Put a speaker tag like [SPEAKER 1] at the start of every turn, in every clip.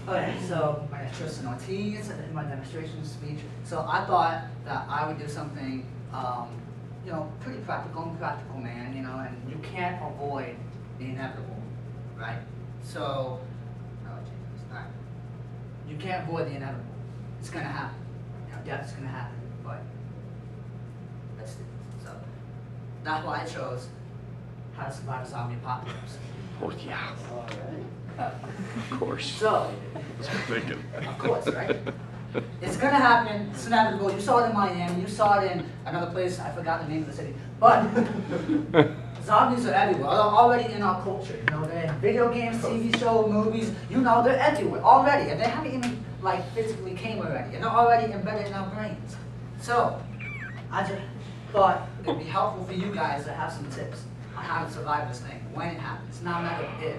[SPEAKER 1] Okay, so my name is Tristan Ortiz, and in my demonstration speech. So I thought that I would do something, you know, pretty practical. I'm a practical man, you know, and you can't avoid the inevitable, right? So, alright. You can't avoid the inevitable. It's gonna happen. You know, death's gonna happen, but let's do it. So that's why I chose how to survive a zombie apocalypse.
[SPEAKER 2] Oh yeah. Of course.
[SPEAKER 1] So,
[SPEAKER 2] That's what I'm thinking.
[SPEAKER 1] of course, right? It's gonna happen. It's inevitable. You saw it in Miami. You saw it in another place. I forgot the name of the city. But zombies are everywhere. They're already in our culture. You know, they're in video games, TV shows, movies. You know, they're everywhere already, and they haven't even like physically came already, and they're already embedded in our brains. So, I just thought it'd be helpful for you guys to have some tips on how to survive this thing when it happens. Not a matter of if,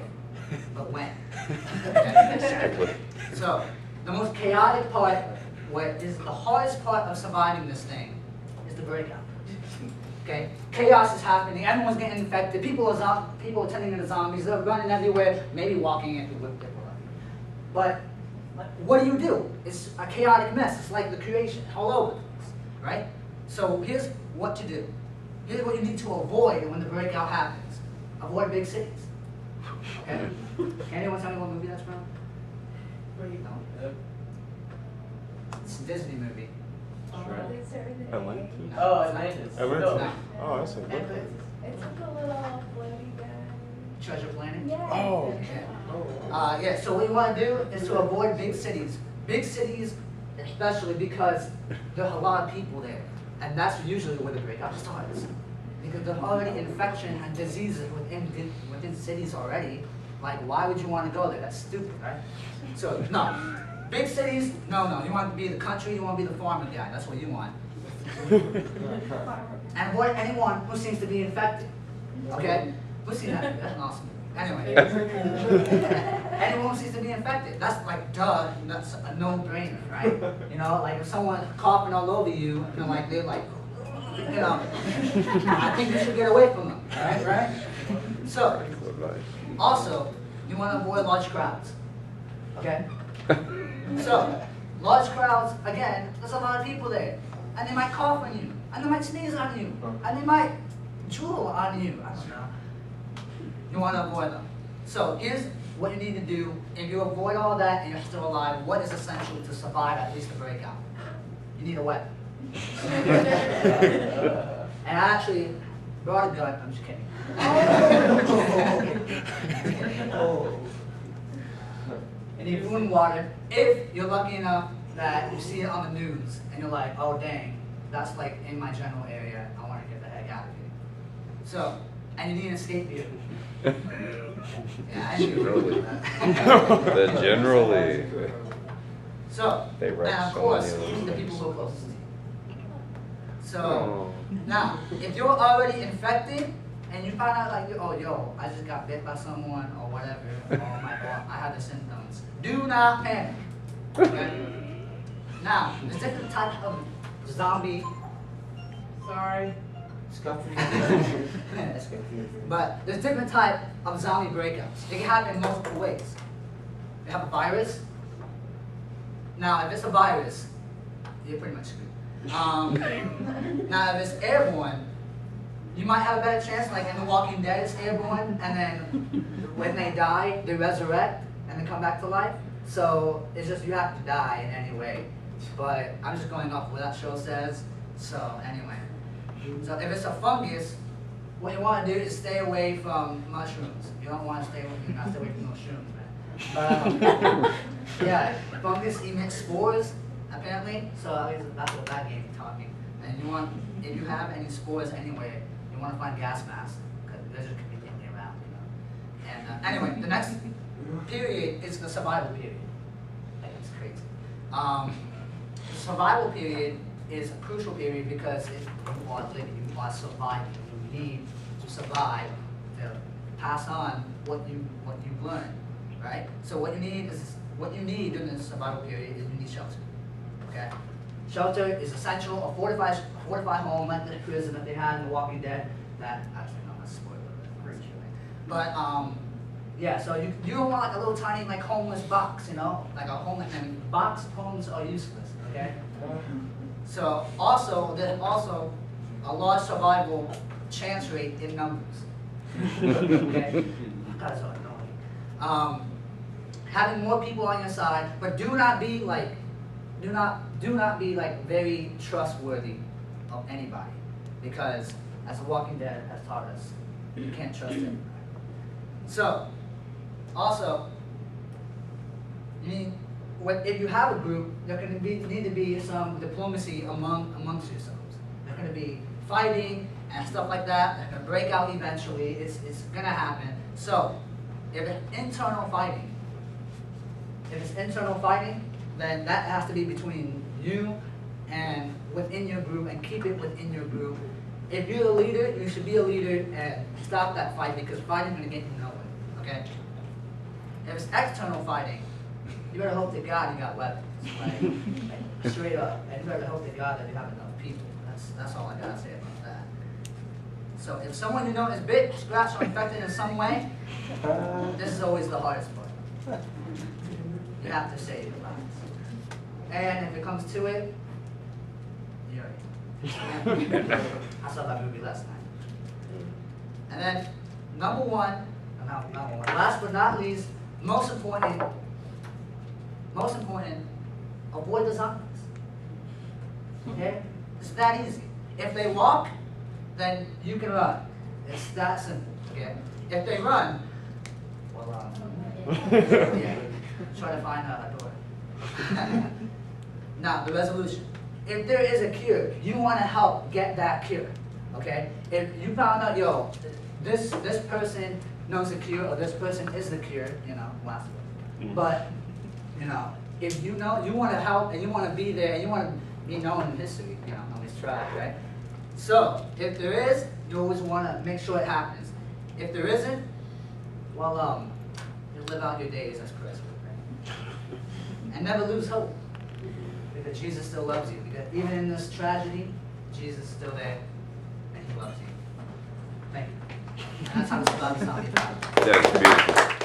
[SPEAKER 1] but when.
[SPEAKER 2] Exactly.
[SPEAKER 1] So, the most chaotic part, what is the hardest part of surviving this thing, is the breakout. Okay, chaos is happening. Everyone's getting infected. People are turning into zombies. They're running everywhere. Maybe walking into whip people. But what do? It's a chaotic mess. It's like the creation all over the place, right? So here's what to do. Here's what you need to avoid when the breakout happens. Avoid big cities. Okay? Can anyone tell me what movie that's from? Where you going? It's a Disney movie.
[SPEAKER 2] I went to.
[SPEAKER 3] Oh, Atlantis.
[SPEAKER 2] I went
[SPEAKER 3] No.
[SPEAKER 2] to. Oh, that's a good
[SPEAKER 1] Atlantis.
[SPEAKER 2] one.
[SPEAKER 4] It's like a little floaty guy.
[SPEAKER 1] Treasure Planet?
[SPEAKER 4] Yeah.
[SPEAKER 2] Oh.
[SPEAKER 1] Yeah, so what you want to do is to avoid big cities. Big cities, especially because there's a lot of people there. And that's usually where the breakout starts. Because there's already infection and diseases within cities already. Like, why would you want to go there? That's stupid, right? So, no. Big cities, no. You want to be the country, you want to be the farmer guy. That's what you want. And avoid anyone who seems to be infected. Okay? Who's seen that movie? That's an awesome movie. Anyway. Anyone who seems to be infected. That's like, duh, that's a no-brainer, right? You know, like if someone's coughing all over you, they're like, you know, I think you should get away from them, right? So, also, you want to avoid large crowds, okay? So, large crowds, again, there's a lot of people there, and they might cough on you, and they might sneeze on you, and they might drool on you, I don't know. You want to avoid them. So, here's what you need to do. If you avoid all that and you're still alive, what is essential to survive at least the breakout? You need a weapon. And I actually brought a gun. I'm just kidding. And you need food and water. If you're lucky enough that you see it on the news and you're like, oh dang, that's like in my general area, I want to get the heck out of here. So, and you need an escape vehicle. Yeah, I knew
[SPEAKER 2] Generally.
[SPEAKER 1] that.
[SPEAKER 2] The generally.
[SPEAKER 1] So,
[SPEAKER 2] They wreck
[SPEAKER 1] and of
[SPEAKER 2] so
[SPEAKER 1] course,
[SPEAKER 2] many of
[SPEAKER 1] these are the
[SPEAKER 2] those
[SPEAKER 1] people who are closest to you. So,
[SPEAKER 2] Oh.
[SPEAKER 1] now, if you're already infected, and you find out like, oh, yo, I just got bit by someone, or whatever, oh my God, I have the symptoms. Do not panic, okay? Now, there's different types of zombie, sorry, but there's different type of zombie breakouts. They can happen in multiple ways. They have a virus. Now, if it's a virus, you're pretty much screwed. Now, if it's airborne, you might have a better chance, like in The Walking Dead, it's airborne, and then when they die, they resurrect and they come back to life. So it's just you have to die in any way. But I'm just going off what that show says. So anyway, so if it's a fungus, what you want to do is stay away from mushrooms. You don't want to stay away from those shrooms, man. Yeah, fungus emits spores, apparently. So at least that's what that game taught me. And you want, if you have any spores anywhere, you want to find gas masks, because lizards could be getting around, you know. And anyway, the next period is the survival period. Like, it's crazy. The survival period is a crucial period because if you are living, you are surviving. You need to survive to pass on what you've learned, right? So what you need during the survival period is you need shelter. Okay? Shelter is essential. A fortified home, like the prison that they had in The Walking Dead. That actually, no, that's a spoiler. But Yeah, so you don't want like a little tiny like homeless box, you know, like a homeless, and box homes are useless, okay? So there's also a large survival chance rate in numbers. Okay? Guys are annoying. Having more people on your side, but do not be like very trustworthy of anybody, because as The Walking Dead has taught us, you can't trust anybody. So, also, if you have a group, there can need to be some diplomacy amongst yourselves. There's going to be fighting and stuff like that. They're going to break out eventually. It's going to happen. So, if it's internal fighting, then that has to be between you and within your group, and keep it within your group. If you're a leader, you should be a leader and stop that fight, because fighting is going to get you nowhere. Okay? If it's external fighting, you better hope to God you got weapons, right? Like, straight up. And you better hope to God that you have enough people. That's all I gotta say about that. So if someone you know is bit, scratched, or infected in some way, this is always the hardest part. You have to save your lives. And if it comes to it, you're I saw that movie last night. And then number one, last but not least, most important, avoid the zombies. Okay? It's that easy. If they walk, then you can run. It's that simple. Okay? If they run, well, yeah, try to find a door. Now, the resolution. If there is a cure, you want to help get that cure. Okay? If you found out, yo, this person knows the cure, or this person is the cure, you know, last one. But, you know, if you know, you want to help, and you want to be there, and you want to be known in history, you know, always try, right? So, if there is, you always want to make sure it happens. If there isn't, well, you live out your days as Christ would, right? And never lose hope, because Jesus still loves you. Because even in this tragedy, Jesus is still there, and He loves you. Thank you. And that's how this love is not.
[SPEAKER 2] That's beautiful.